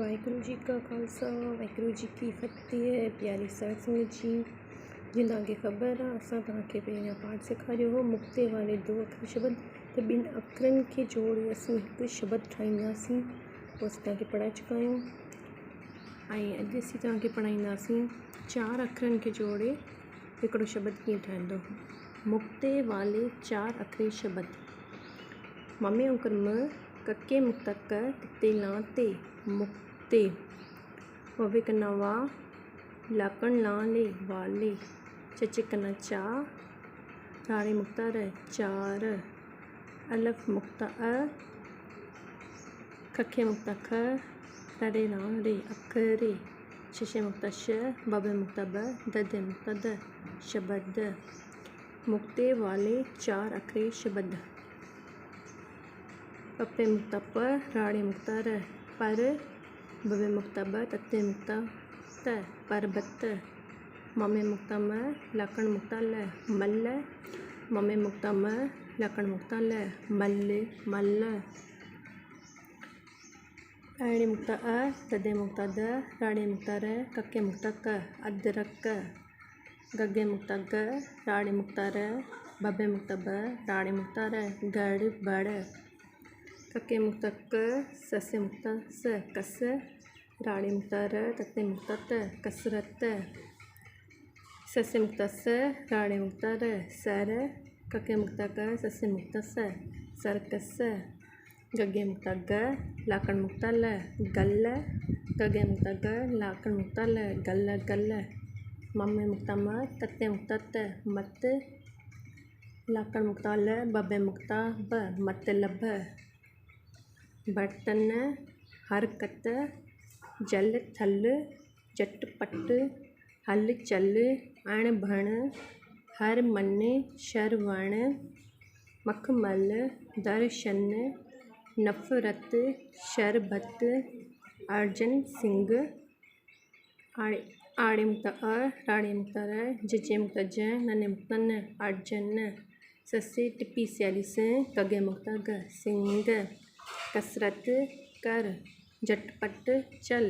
वाहिगुरू जी का खालसा वाहिगुरू जी की फतेह। प्यारी साध संगत जी, जिन तव्हांखे ख़बर आहे असां तव्हांखे पहिरियां पाठ सेखारियो हो मुक्ते वारे 2 अखर शब्द। त 2 अखरनि खे जोड़े असीं हिकु शब्द ठाहींदासीं, पोइ असीं तव्हांखे पढ़ाए चुका आहियूं। ऐं अॼु असीं तव्हांखे पढ़ाईंदासीं 4 अखरनि खे जोड़े हिकिड़ो शब्द कीअं ठहंदो। मुक्ते वाले 4 अखरे शब्द। मम्मी अंकुर म कके मुक्ता क ते लाते मुक्ते ववे कना वा लाकण लाले वाले चचे कना चा राड़े मुक्ता र चार अलफ मुक्ता अ खखे मुक्ता ख रड़े राड़े अखरे शशे मुक्ता श बबे मुक्ता ब ददे मुक्ता द शब्द। मुक्ते वाले 4 अखरे शब्द। पप्पे मुक्ता प राड़े मुक्ता र पर बबे मुक्ता ब तत्ते मुक्ता त परबत। मम्मे मुक्ता म लाकण मुक्ता ल मल्ल मम्मे मुक्ता म लाकण मुक्ता ल मल्ल मल्ल। अड़े मुक्ता अ तदे मुक्ता द राड़े मुक्ता र कक्के मुक्ता क अदरक। गगे मुक्ता ग राड़े मुक्ता र बबे मुक्ता ब राड़े मुक्ता र गड़बड़। कके मुक्ता क ससे मुक्ता स कस राड़े मुक्ता र तत्ते मुक्ता त कसरत। ससे मुक्ता स राड़े मुक्ता र सर कके मुक्ता क ससे मुक्ता स सरकस। गगे मुक्ता ग लाकण मुक्ता ल गल गगे मुक्ता ग लाकण मुक्ता ल गल गल। मम्मे मुक्ता म तत्ते मुक्ता त मत लाकण मुक्ता ल बबे मुक्ता ब मतलब। बर्तन हरकत जल थल झटपट हल चल अणबण हर मन शरवण मखमल दर्शन नफ़रत शरबत अर्जन सिंह। आड़े मुक्ता अ राड़े मुक्ता र जजे मुक्ता ज नने मुक्ता न अर्जन। ससे टिपी स्याली से गगे मुक्ता ग सिंह। कसरत कर झटपट चल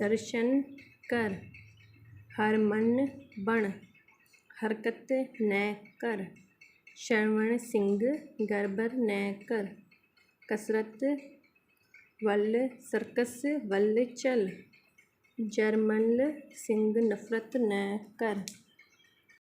दर्शन कर हर मन बण हरकत न कर श्रवण सिंह गड़बड़ न कर। कसरत वल सर्कस वल चल जरमल सिंह नफरत न कर।